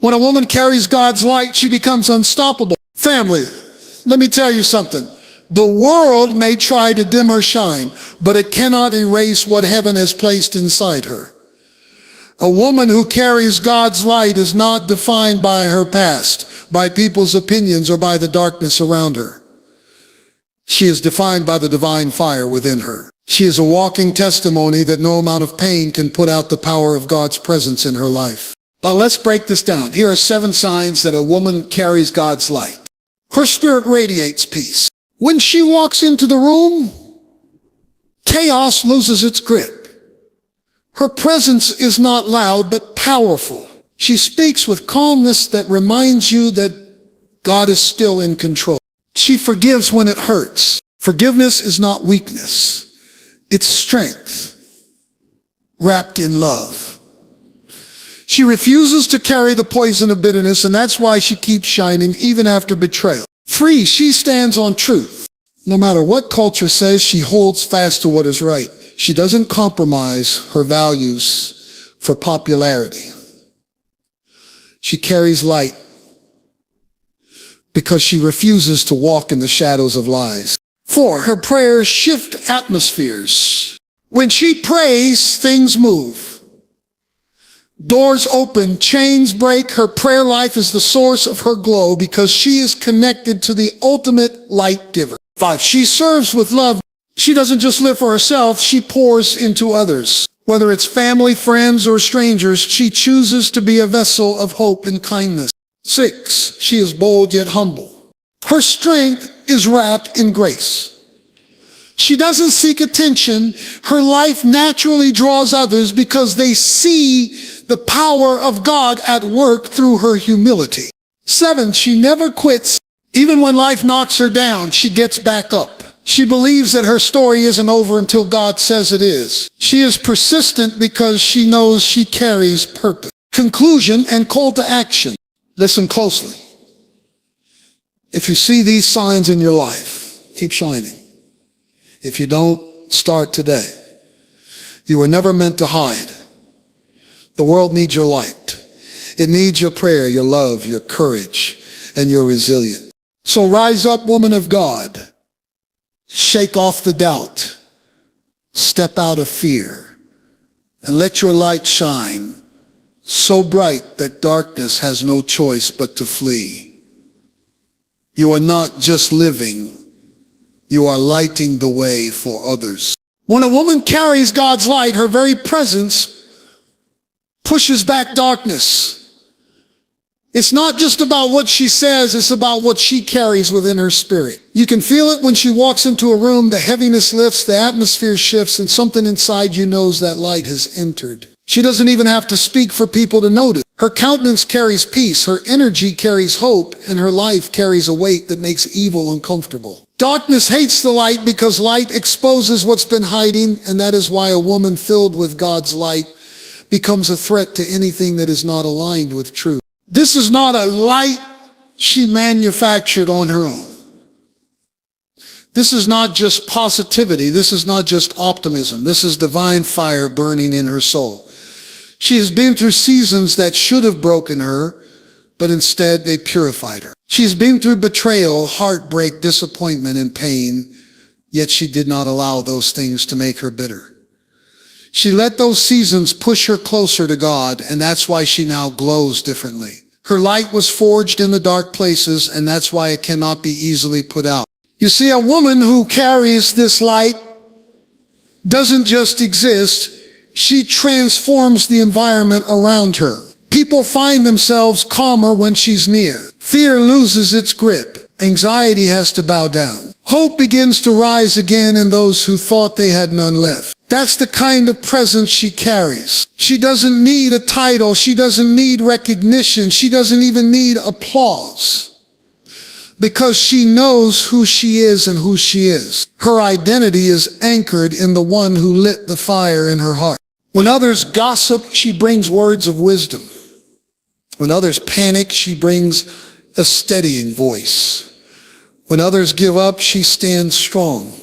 When a woman carries God's light, she becomes unstoppable. Family, let me tell you something. The world may try to dim her shine, but it cannot erase what heaven has placed inside her. A woman who carries God's light is not defined by her past, by people's opinions, or by the darkness around her. She is defined by the divine fire within her. She is a walking testimony that no amount of pain can put out the power of God's presence in her life. Now let's break this down. Here are 7 signs that a woman carries God's light. Her spirit radiates peace. When she walks into the room, chaos loses its grip. Her presence is not loud, but powerful. She speaks with calmness that reminds you that God is still in control. She forgives when it hurts. Forgiveness is not weakness. It's strength wrapped in love. She refuses to carry the poison of bitterness, and that's why she keeps shining even after betrayal. 3, she stands on truth. No matter what culture says, she holds fast to what is right. She doesn't compromise her values for popularity. She carries light because she refuses to walk in the shadows of lies. 4, her prayers shift atmospheres. When she prays, things move. Doors open, chains break. Her prayer life is the source of her glow because she is connected to the ultimate light giver. 5, she serves with love. She doesn't just live for herself, she pours into others. Whether it's family, friends, or strangers, she chooses to be a vessel of hope and kindness. 6, she is bold yet humble. Her strength is wrapped in grace. She doesn't seek attention. Her life naturally draws others because they see the power of God at work through her humility. 7, she never quits. Even when life knocks her down, she gets back up. She believes that her story isn't over until God says it is. She is persistent because she knows she carries purpose. Conclusion and call to action. Listen closely. If you see these signs in your life, keep shining. If you don't, start today. You were never meant to hide. The world needs your light. It needs your prayer, your love, your courage, and your resilience. So rise up, woman of God. Shake off the doubt. Step out of fear. And let your light shine so bright that darkness has no choice but to flee. You are not just living. You are lighting the way for others. When a woman carries God's light, her very presence pushes back darkness. It's not just about what she says, it's about what she carries within her spirit. You can feel it when she walks into a room, the heaviness lifts, the atmosphere shifts, and something inside you knows that light has entered. She doesn't even have to speak for people to notice. Her countenance carries peace, her energy carries hope, and her life carries a weight that makes evil uncomfortable. Darkness hates the light because light exposes what's been hiding, and that is why a woman filled with God's light becomes a threat to anything that is not aligned with truth. This is not a light she manufactured on her own. This is not just positivity. This is not just optimism. This is divine fire burning in her soul. She has been through seasons that should have broken her, but instead they purified her. She's been through betrayal, heartbreak, disappointment, and pain, yet she did not allow those things to make her bitter. She let those seasons push her closer to God, and that's why she now glows differently. Her light was forged in the dark places, and that's why it cannot be easily put out. You see, a woman who carries this light doesn't just exist, she transforms the environment around her. People find themselves calmer when she's near. Fear loses its grip. Anxiety has to bow down. Hope begins to rise again in those who thought they had none left. That's the kind of presence she carries. She doesn't need a title. She doesn't need recognition. She doesn't even need applause. Because she knows who she is and who she is. Her identity is anchored in the one who lit the fire in her heart. When others gossip, she brings words of wisdom. When others panic, she brings a steadying voice. When others give up, she stands strong.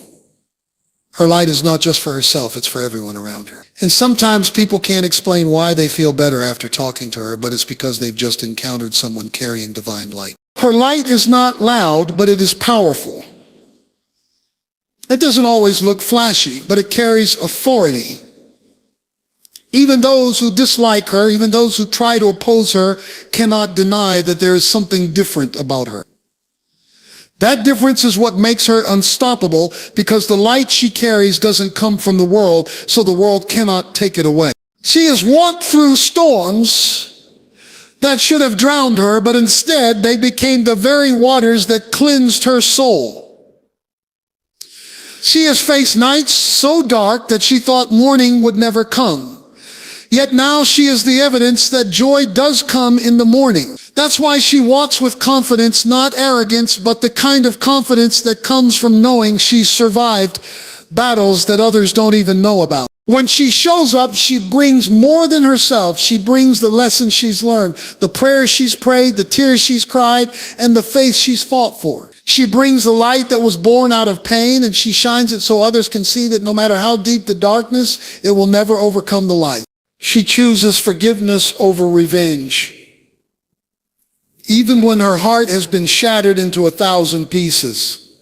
Her light is not just for herself, it's for everyone around her. And sometimes people can't explain why they feel better after talking to her, but it's because they've just encountered someone carrying divine light. Her light is not loud, but it is powerful. It doesn't always look flashy, but it carries authority. Even those who dislike her, even those who try to oppose her, cannot deny that there is something different about her. That difference is what makes her unstoppable, because the light she carries doesn't come from the world, so the world cannot take it away. She has walked through storms that should have drowned her, but instead they became the very waters that cleansed her soul. She has faced nights so dark that she thought morning would never come. Yet now she is the evidence that joy does come in the morning. That's why she walks with confidence, not arrogance, but the kind of confidence that comes from knowing she's survived battles that others don't even know about. When she shows up, she brings more than herself. She brings the lessons she's learned, the prayers she's prayed, the tears she's cried, and the faith she's fought for. She brings the light that was born out of pain, and she shines it so others can see that no matter how deep the darkness, it will never overcome the light. She chooses forgiveness over revenge, even when her heart has been shattered into 1,000 pieces.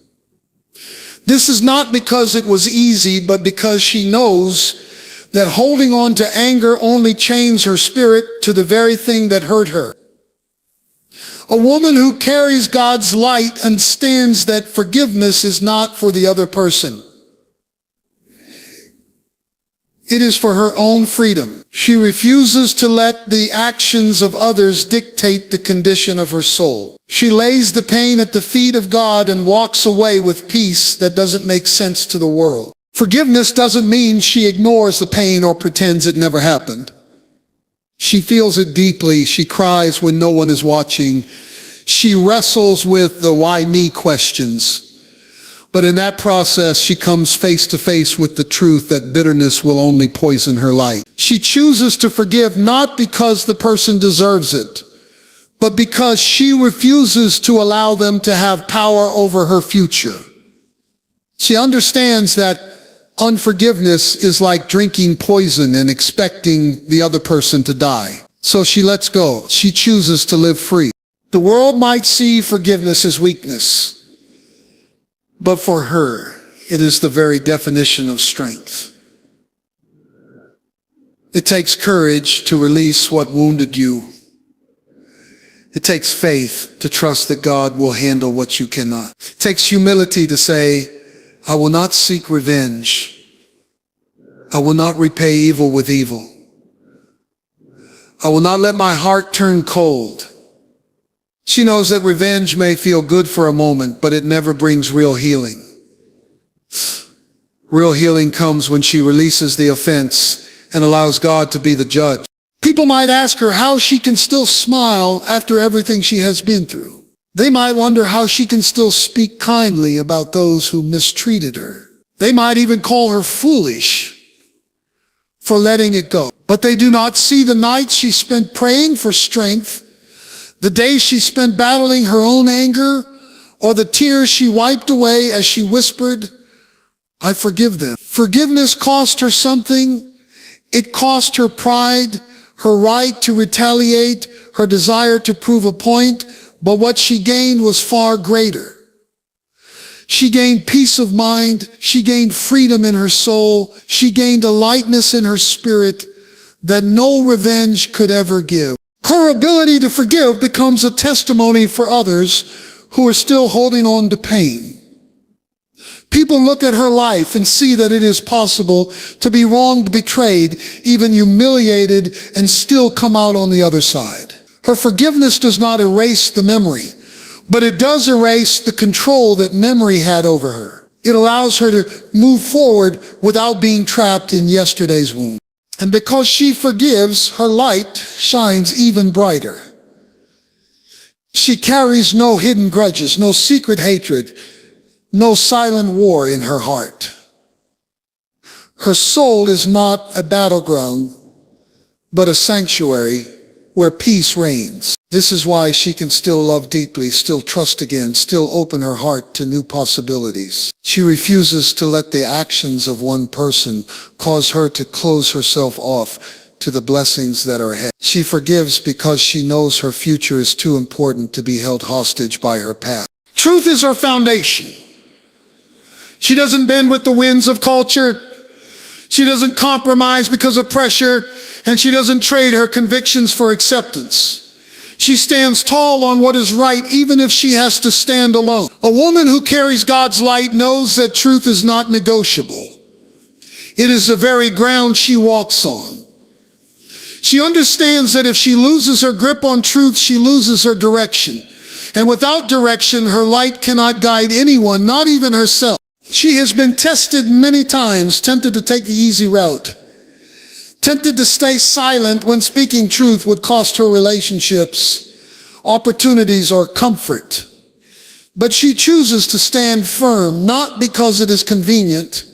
This is not because it was easy, but because she knows that holding on to anger only chains her spirit to the very thing that hurt her. A woman who carries God's light understands that forgiveness is not for the other person. It is for her own freedom. She refuses to let the actions of others dictate the condition of her soul. She lays the pain at the feet of God and walks away with peace that doesn't make sense to the world. Forgiveness doesn't mean she ignores the pain or pretends it never happened. She feels it deeply. She cries when no one is watching. She wrestles with the why me questions. But in that process, she comes face to face with the truth that bitterness will only poison her light. She chooses to forgive not because the person deserves it, but because she refuses to allow them to have power over her future. She understands that unforgiveness is like drinking poison and expecting the other person to die. So she lets go. She chooses to live free. The world might see forgiveness as weakness, but for her, it is the very definition of strength. It takes courage to release what wounded you. It takes faith to trust that God will handle what you cannot. It takes humility to say, I will not seek revenge. I will not repay evil with evil. I will not let my heart turn cold. She knows that revenge may feel good for a moment, but it never brings real healing. Real healing comes when she releases the offense and allows God to be the judge. People might ask her how she can still smile after everything she has been through. They might wonder how she can still speak kindly about those who mistreated her. They might even call her foolish for letting it go. But they do not see the nights she spent praying for strength, the days she spent battling her own anger, or the tears she wiped away as she whispered, I forgive them. Forgiveness cost her something. It cost her pride, her right to retaliate, her desire to prove a point, but what she gained was far greater. She gained peace of mind. She gained freedom in her soul. She gained a lightness in her spirit that no revenge could ever give. Her ability to forgive becomes a testimony for others who are still holding on to pain. People look at her life and see that it is possible to be wronged, betrayed, even humiliated, and still come out on the other side. Her forgiveness does not erase the memory, but it does erase the control that memory had over her. It allows her to move forward without being trapped in yesterday's wound. And because she forgives, her light shines even brighter. She carries no hidden grudges, no secret hatred, no silent war in her heart. Her soul is not a battleground, but a sanctuary where peace reigns. This is why she can still love deeply, still trust again, still open her heart to new possibilities. She refuses to let the actions of one person cause her to close herself off to the blessings that are ahead. She forgives because she knows her future is too important to be held hostage by her past. Truth is her foundation. She doesn't bend with the winds of culture. She doesn't compromise because of pressure, and she doesn't trade her convictions for acceptance. She stands tall on what is right, even if she has to stand alone. A woman who carries God's light knows that truth is not negotiable. It is the very ground she walks on. She understands that if she loses her grip on truth, she loses her direction. And without direction, her light cannot guide anyone, not even herself. She has been tested many times, tempted to take the easy route, tempted to stay silent when speaking truth would cost her relationships, opportunities, or comfort. But she chooses to stand firm, not because it is convenient,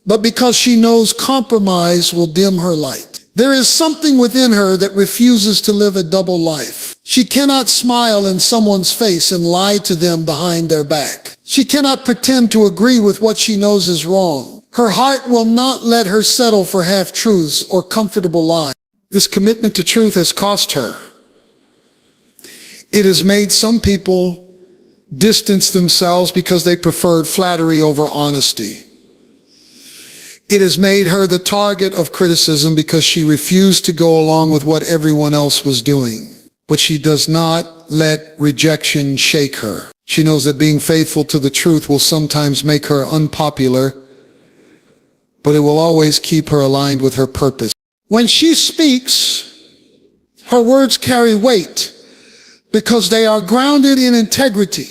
but because she knows compromise will dim her light. There is something within her that refuses to live a double life. She cannot smile in someone's face and lie to them behind their back. She cannot pretend to agree with what she knows is wrong. Her heart will not let her settle for half-truths or comfortable lies. This commitment to truth has cost her. It has made some people distance themselves because they preferred flattery over honesty. It has made her the target of criticism because she refused to go along with what everyone else was doing. But she does not let rejection shake her. She knows that being faithful to the truth will sometimes make her unpopular, but it will always keep her aligned with her purpose. When she speaks, her words carry weight because they are grounded in integrity.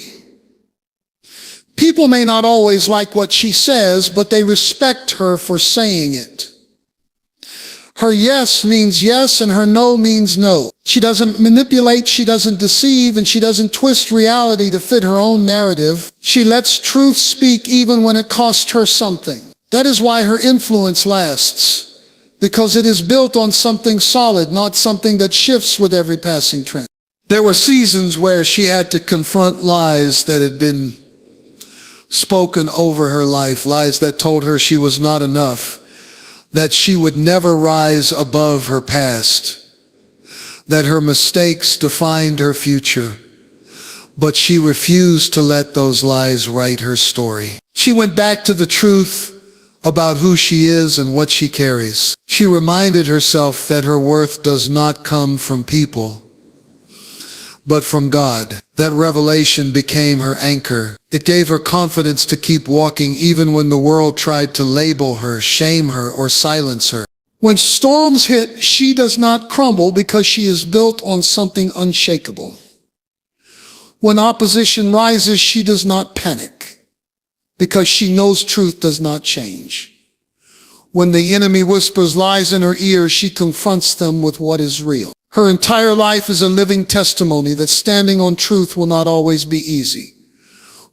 People may not always like what she says, but they respect her for saying it. Her yes means yes, and her no means no. She doesn't manipulate, she doesn't deceive, and she doesn't twist reality to fit her own narrative. She lets truth speak even when it costs her something. That is why her influence lasts, because it is built on something solid, not something that shifts with every passing trend. There were seasons where she had to confront lies that had been spoken over her life, lies that told her she was not enough, that she would never rise above her past, that her mistakes defined her future. But she refused to let those lies write her story. She went back to the truth about who she is and what she carries. She reminded herself that her worth does not come from people, but from God. That revelation became her anchor. It gave her confidence to keep walking even when the world tried to label her, shame her, or silence her. When storms hit, she does not crumble because she is built on something unshakable. When opposition rises, she does not panic because she knows truth does not change. When the enemy whispers lies in her ear, she confronts them with what is real. Her entire life is a living testimony that standing on truth will not always be easy,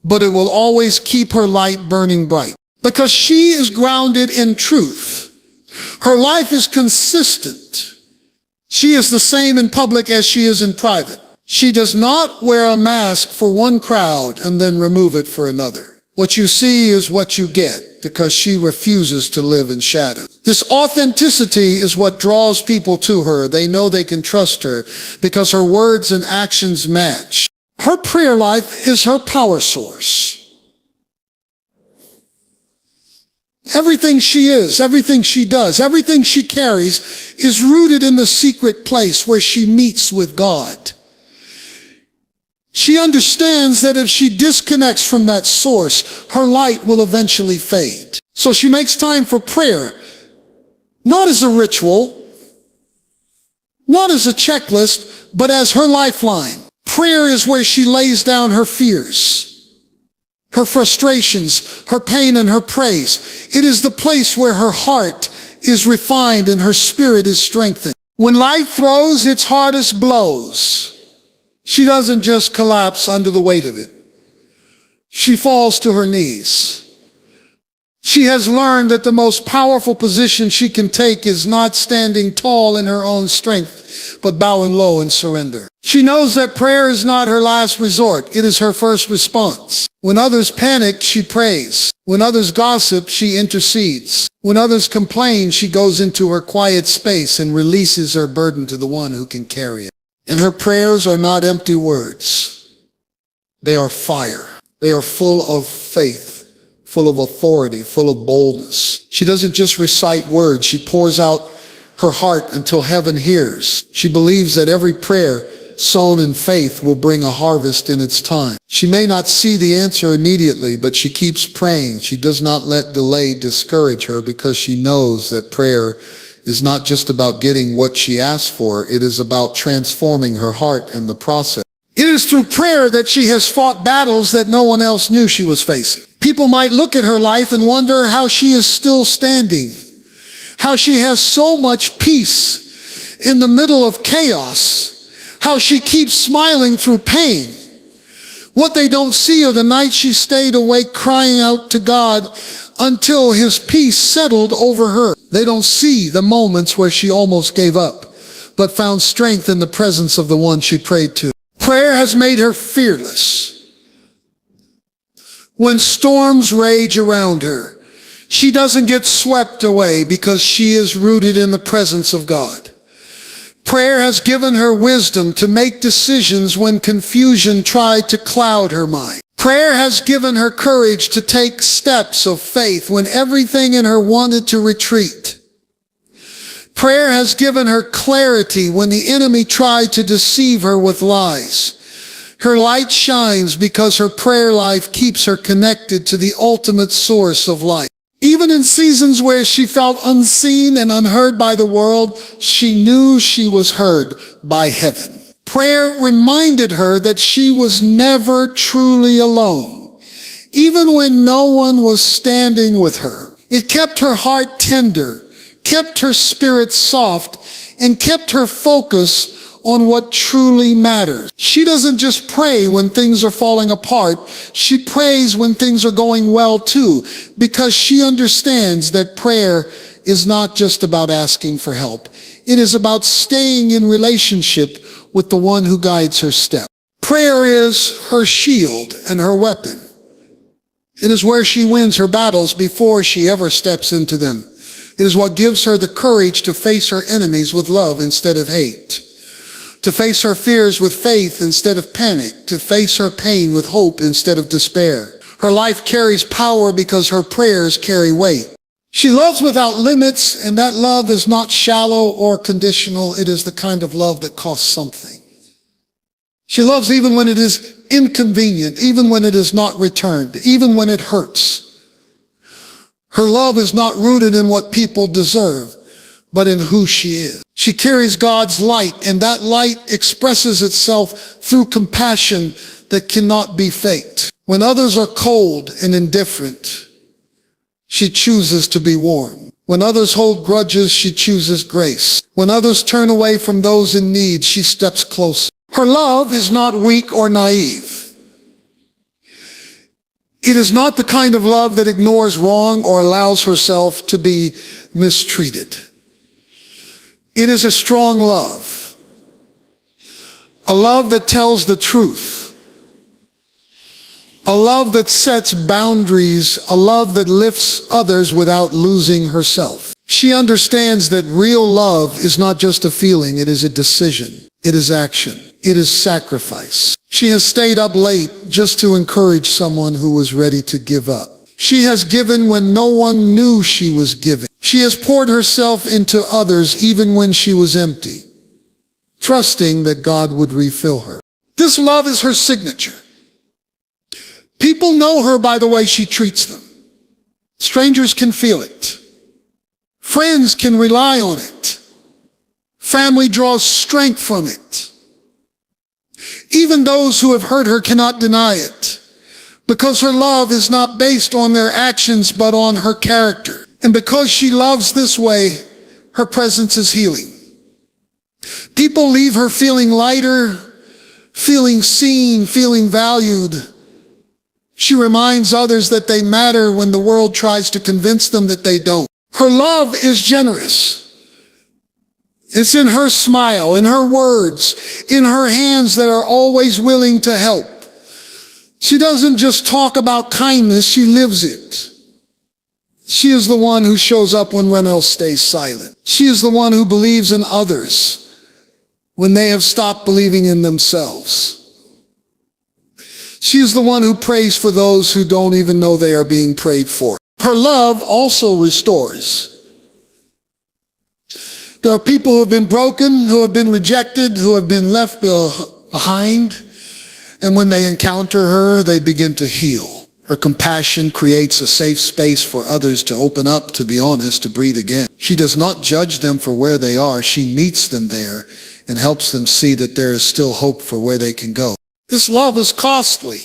but it will always keep her light burning bright. Because she is grounded in truth, her life is consistent. She is the same in public as she is in private. She does not wear a mask for one crowd and then remove it for another. What you see is what you get, because she refuses to live in shadow. This authenticity is what draws people to her. They know they can trust her because her words and actions match. Her prayer life is her power source. Everything she is, everything she does, everything she carries is rooted in the secret place where she meets with God. She understands that if she disconnects from that source, her light will eventually fade. So she makes time for prayer, not as a ritual, not as a checklist, but as her lifeline. Prayer is where she lays down her fears, her frustrations, her pain, and her praise. It is the place where her heart is refined and her spirit is strengthened. When life throws its hardest blows, she doesn't just collapse under the weight of it. She falls to her knees. She has learned that the most powerful position she can take is not standing tall in her own strength, but bowing low in surrender. She knows that prayer is not her last resort. It is her first response. When others panic, she prays. When others gossip, she intercedes. When others complain, she goes into her quiet space and releases her burden to the one who can carry it. And her prayers are not empty words. They are fire. They are full of faith, full of authority, full of boldness. She doesn't just recite words. She pours out her heart until heaven hears. She believes that every prayer sown in faith will bring a harvest in its time. She may not see the answer immediately, but she keeps praying. She does not let delay discourage her because she knows that prayer is not just about getting what she asks for. It is about transforming her heart in the process. It is through prayer that she has fought battles that no one else knew she was facing. People might look at her life and wonder how she is still standing, how she has so much peace in the middle of chaos, how she keeps smiling through pain. What they don't see are the nights she stayed awake crying out to God until his peace settled over her. They don't see the moments where she almost gave up, but found strength in the presence of the one she prayed to. Prayer has made her fearless. When storms rage around her, she doesn't get swept away because she is rooted in the presence of God. Prayer has given her wisdom to make decisions when confusion tried to cloud her mind. Prayer has given her courage to take steps of faith when everything in her wanted to retreat. Prayer has given her clarity when the enemy tried to deceive her with lies. Her light shines because her prayer life keeps her connected to the ultimate source of life. Even in seasons where she felt unseen and unheard by the world, she knew she was heard by heaven. Prayer reminded her that she was never truly alone, even when no one was standing with her. It kept her heart tender, kept her spirit soft, and kept her focus on what truly matters. She doesn't just pray when things are falling apart. She prays when things are going well too, because she understands that prayer is not just about asking for help. It is about staying in relationship with the one who guides her step. Prayer is her shield and her weapon. It is where she wins her battles before she ever steps into them. It is what gives her the courage to face her enemies with love instead of hate, to face her fears with faith instead of panic, to face her pain with hope instead of despair. Her life carries power because her prayers carry weight. She loves without limits, and that love is not shallow or conditional. It is the kind of love that costs something. She loves even when it is inconvenient, even when it is not returned, even when it hurts. Her love is not rooted in what people deserve, but in who she is. She carries God's light, and that light expresses itself through compassion that cannot be faked. When others are cold and indifferent, she chooses to be warm. When others hold grudges, she chooses grace. When others turn away from those in need, she steps closer. Her love is not weak or naive. It is not the kind of love that ignores wrong or allows herself to be mistreated. It is a strong love, a love that tells the truth, a love that sets boundaries, a love that lifts others without losing herself. She understands that real love is not just a feeling, it is a decision, it is action, it is sacrifice. She has stayed up late just to encourage someone who was ready to give up. She has given when no one knew she was giving. She has poured herself into others even when she was empty, trusting that God would refill her. This love is her signature. People know her by the way she treats them. Strangers can feel it. Friends can rely on it. Family draws strength from it. Even those who have hurt her cannot deny it, because her love is not based on their actions but on her character. And because she loves this way, her presence is healing. People leave her feeling lighter, feeling seen, feeling valued. She reminds others that they matter when the world tries to convince them that they don't. Her love is generous. It's in her smile, in her words, in her hands that are always willing to help. She doesn't just talk about kindness, she lives it. She is the one who shows up when everyone else stays silent. She is the one who believes in others when they have stopped believing in themselves. She is the one who prays for those who don't even know they are being prayed for. Her love also restores. There are people who have been broken, who have been rejected, who have been left behind, and when they encounter her, they begin to heal. Her compassion creates a safe space for others to open up, to be honest, to breathe again. She does not judge them for where they are. She meets them there and helps them see that there is still hope for where they can go. This love is costly.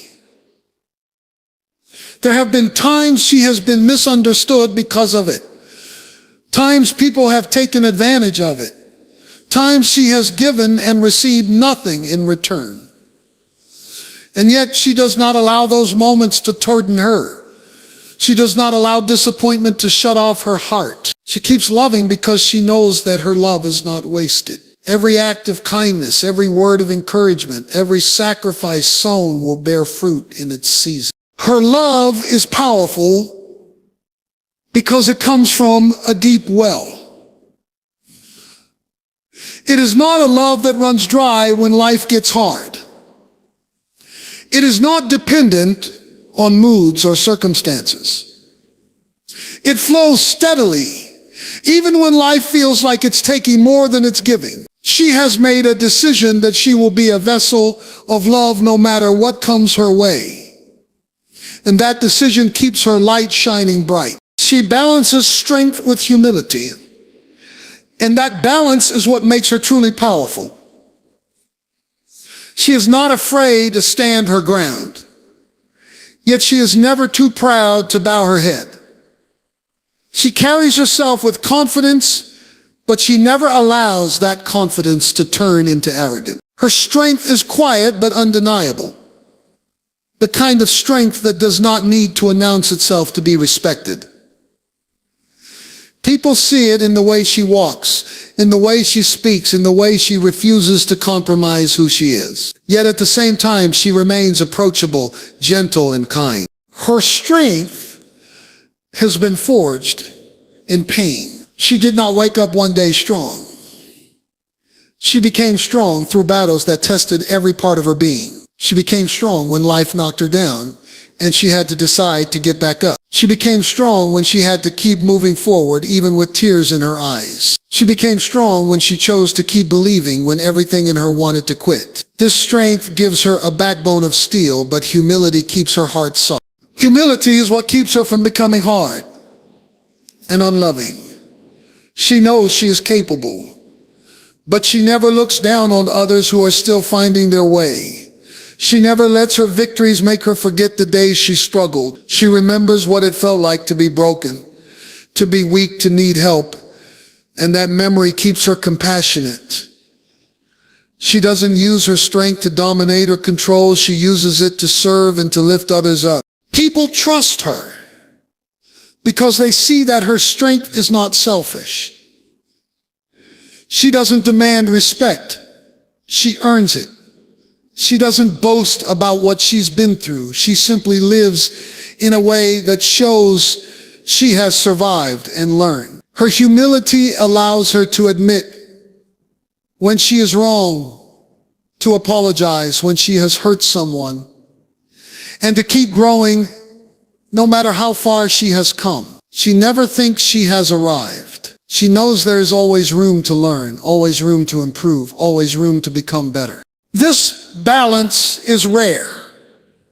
There have been times she has been misunderstood because of it. Times people have taken advantage of it. Times she has given and received nothing in return. And yet she does not allow those moments to turn her. She does not allow disappointment to shut off her heart. She keeps loving because she knows that her love is not wasted. Every act of kindness, every word of encouragement, every sacrifice sown will bear fruit in its season. Her love is powerful because it comes from a deep well. It is not a love that runs dry when life gets hard. It is not dependent on moods or circumstances. It flows steadily, even when life feels like it's taking more than it's giving. She has made a decision that she will be a vessel of love no matter what comes her way. And that decision keeps her light shining bright. She balances strength with humility. And that balance is what makes her truly powerful. She is not afraid to stand her ground. Yet she is never too proud to bow her head. She carries herself with confidence, but she never allows that confidence to turn into arrogance. Her strength is quiet but undeniable. The kind of strength that does not need to announce itself to be respected. People see it in the way she walks, in the way she speaks, in the way she refuses to compromise who she is. Yet at the same time, she remains approachable, gentle, and kind. Her strength has been forged in pain. She did not wake up one day strong. She became strong through battles that tested every part of her being. She became strong when life knocked her down, and she had to decide to get back up. She became strong when she had to keep moving forward, even with tears in her eyes. She became strong when she chose to keep believing when everything in her wanted to quit. This strength gives her a backbone of steel, but humility keeps her heart soft. Humility is what keeps her from becoming hard and unloving. She knows she is capable, but she never looks down on others who are still finding their way. She never lets her victories make her forget the days she struggled. She remembers what it felt like to be broken, to be weak, to need help, and that memory keeps her compassionate. She doesn't use her strength to dominate or control. She uses it to serve and to lift others up. People trust her because they see that her strength is not selfish. She doesn't demand respect. She earns it. She doesn't boast about what she's been through. She simply lives in a way that shows she has survived and learned. Her humility allows her to admit when she is wrong, to apologize when she has hurt someone, and to keep growing no matter how far she has come. She never thinks she has arrived. She knows there is always room to learn, always room to improve, always room to become better. This balance is rare.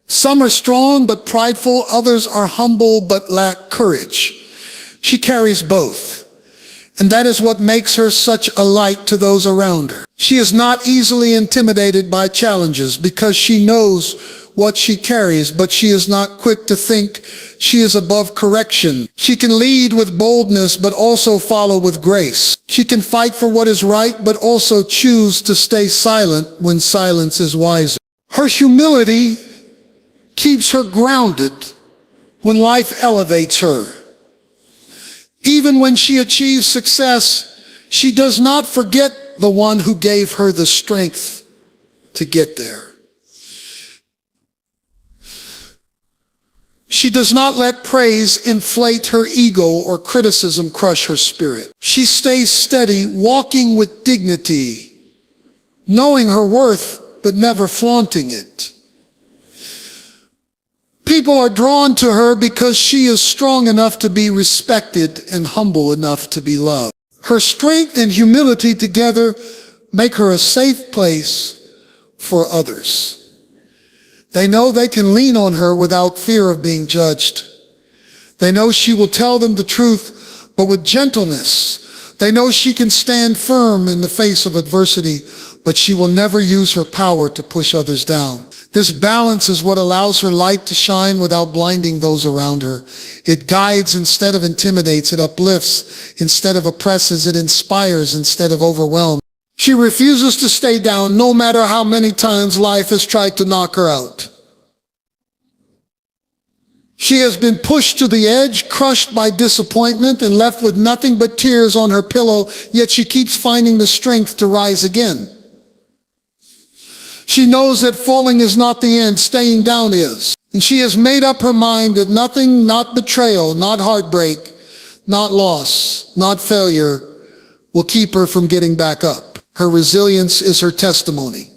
Some are strong but prideful, others are humble but lack courage. She carries both, and that is what makes her such a light to those around her. She is not easily intimidated by challenges because she knows what she carries, but she is not quick to think she is above correction. She can lead with boldness, but also follow with grace. She can fight for what is right, but also choose to stay silent when silence is wiser. Her humility keeps her grounded when life elevates her. Even when she achieves success, she does not forget the one who gave her the strength to get there. She does not let praise inflate her ego or criticism crush her spirit. She stays steady, walking with dignity, knowing her worth, but never flaunting it. People are drawn to her because she is strong enough to be respected and humble enough to be loved. Her strength and humility together make her a safe place for others. They know they can lean on her without fear of being judged. They know she will tell them the truth, but with gentleness. They know she can stand firm in the face of adversity, but she will never use her power to push others down. This balance is what allows her light to shine without blinding those around her. It guides instead of intimidates. It uplifts instead of oppresses. It inspires instead of overwhelms. She refuses to stay down no matter how many times life has tried to knock her out. She has been pushed to the edge, crushed by disappointment, and left with nothing but tears on her pillow, yet she keeps finding the strength to rise again. She knows that falling is not the end, staying down is. And she has made up her mind that nothing, not betrayal, not heartbreak, not loss, not failure, will keep her from getting back up. Her resilience is her testimony.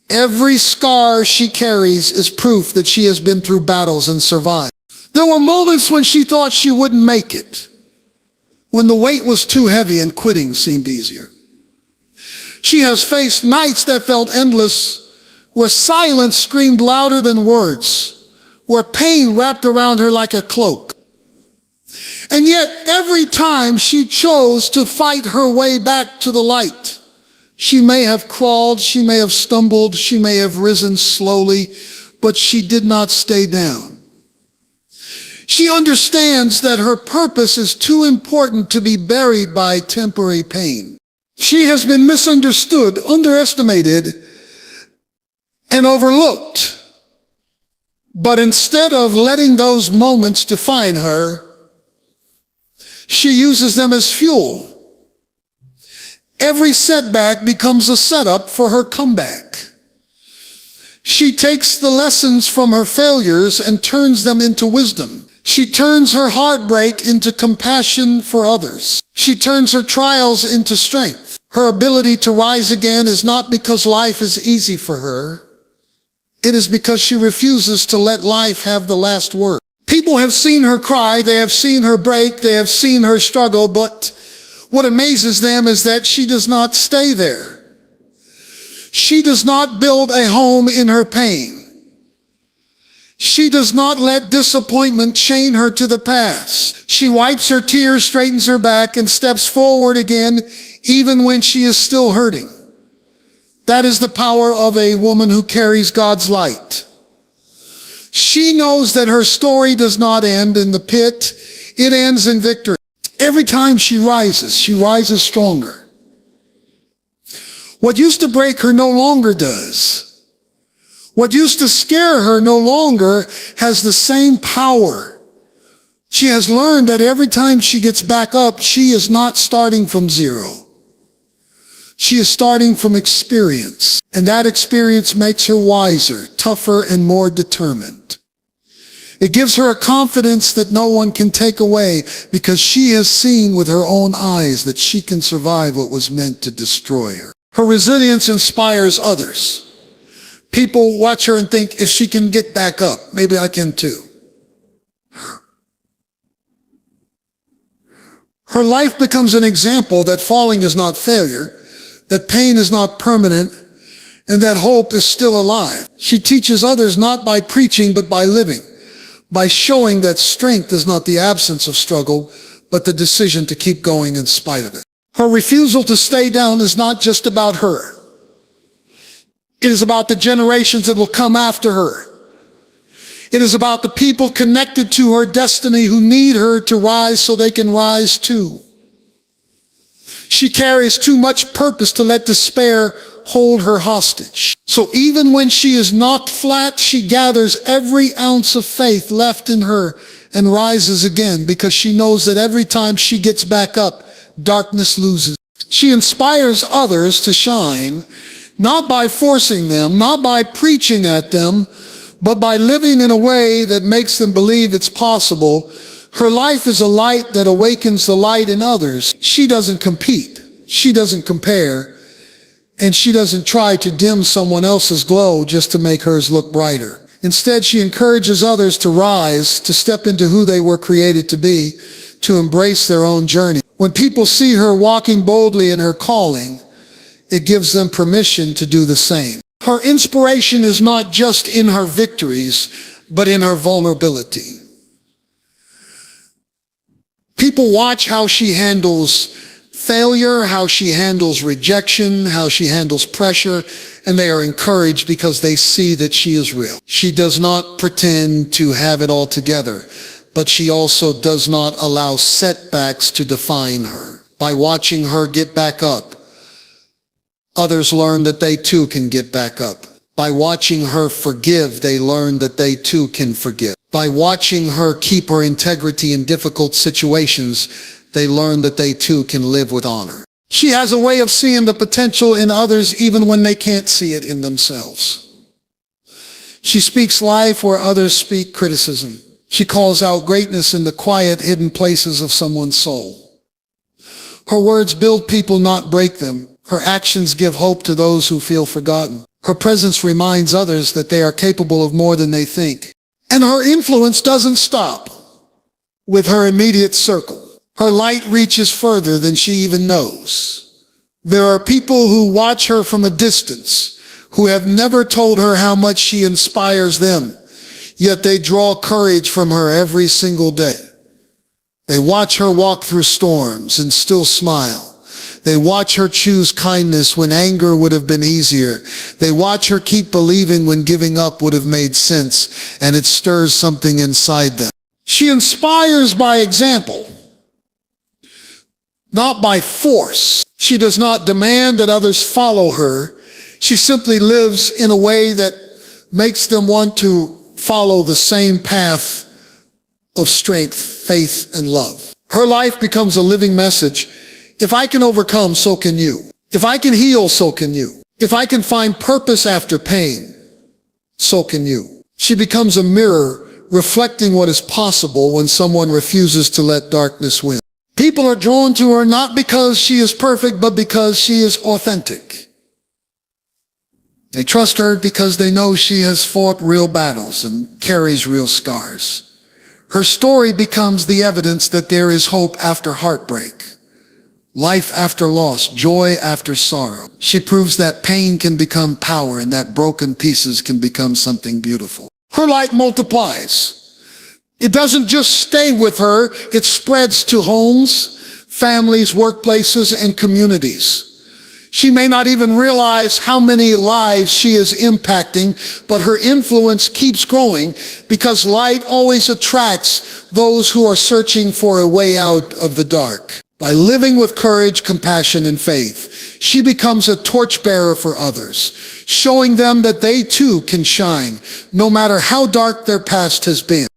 Every scar she carries is proof that she has been through battles and survived. There were moments when she thought she wouldn't make it, when the weight was too heavy and quitting seemed easier. She has faced nights that felt endless, where silence screamed louder than words, where pain wrapped around her like a cloak. And yet, every time she chose to fight her way back to the light, she may have crawled, she may have stumbled, she may have risen slowly, but she did not stay down. She understands that her purpose is too important to be buried by temporary pain. She has been misunderstood, underestimated, and overlooked. But instead of letting those moments define her, she uses them as fuel. Every setback becomes a setup for her comeback. She takes the lessons from her failures and turns them into wisdom. She turns her heartbreak into compassion for others. She turns her trials into strength. Her ability to rise again is not because life is easy for her. It is because she refuses to let life have the last word. People have seen her cry, they have seen her break, they have seen her struggle, but what amazes them is that she does not stay there. She does not build a home in her pain. She does not let disappointment chain her to the past. She wipes her tears, straightens her back, and steps forward again, even when she is still hurting. That is the power of a woman who carries God's light. She knows that her story does not end in the pit. It ends in victory. Every time she rises stronger. What used to break her no longer does. What used to scare her no longer has the same power. She has learned that every time she gets back up, she is not starting from zero. She is starting from experience, and that experience makes her wiser, tougher, and more determined. It gives her a confidence that no one can take away because she has seen with her own eyes that she can survive what was meant to destroy her. Her resilience inspires others. People watch her and think, if she can get back up, maybe I can too. Her life becomes an example that falling is not failure, that pain is not permanent, and that hope is still alive. She teaches others not by preaching, but by living, by showing that strength is not the absence of struggle, but the decision to keep going in spite of it. Her refusal to stay down is not just about her. It is about the generations that will come after her. It is about the people connected to her destiny who need her to rise so they can rise too. She carries too much purpose to let despair hold her hostage. So even when she is knocked flat, she gathers every ounce of faith left in her and rises again, because she knows that every time she gets back up, darkness loses. She inspires others to shine, not by forcing them, not by preaching at them, but by living in a way that makes them believe it's possible. Her life is a light that awakens the light in others. She doesn't compete. She doesn't compare. And she doesn't try to dim someone else's glow just to make hers look brighter. Instead, she encourages others to rise, to step into who they were created to be, to embrace their own journey. When people see her walking boldly in her calling, it gives them permission to do the same. Her inspiration is not just in her victories, but in her vulnerability. People watch how she handles failure, how she handles rejection, how she handles pressure, and they are encouraged because they see that she is real. She does not pretend to have it all together, but she also does not allow setbacks to define her. By watching her get back up, others learn that they too can get back up. By watching her forgive, they learn that they too can forgive. By watching her keep her integrity in difficult situations, they learn that they too can live with honor. She has a way of seeing the potential in others even when they can't see it in themselves. She speaks life where others speak criticism. She calls out greatness in the quiet, hidden places of someone's soul. Her words build people, not break them. Her actions give hope to those who feel forgotten. Her presence reminds others that they are capable of more than they think. And her influence doesn't stop with her immediate circle. Her light reaches further than she even knows. There are people who watch her from a distance, who have never told her how much she inspires them, yet they draw courage from her every single day. They watch her walk through storms and still smile. They watch her choose kindness when anger would have been easier. They watch her keep believing when giving up would have made sense, and it stirs something inside them. She inspires by example, not by force. She does not demand that others follow her. She simply lives in a way that makes them want to follow the same path of strength, faith, and love. Her life becomes a living message. If I can overcome, so can you. If I can heal, so can you. If I can find purpose after pain, so can you. She becomes a mirror reflecting what is possible when someone refuses to let darkness win. People are drawn to her not because she is perfect, but because she is authentic. They trust her because they know she has fought real battles and carries real scars. Her story becomes the evidence that there is hope after heartbreak, life after loss, joy after sorrow. She proves that pain can become power and that broken pieces can become something beautiful. Her light multiplies. It doesn't just stay with her, it spreads to homes, families, workplaces, and communities. She may not even realize how many lives she is impacting, but her influence keeps growing because light always attracts those who are searching for a way out of the dark. By living with courage, compassion, and faith, she becomes a torchbearer for others, showing them that they too can shine, no matter how dark their past has been.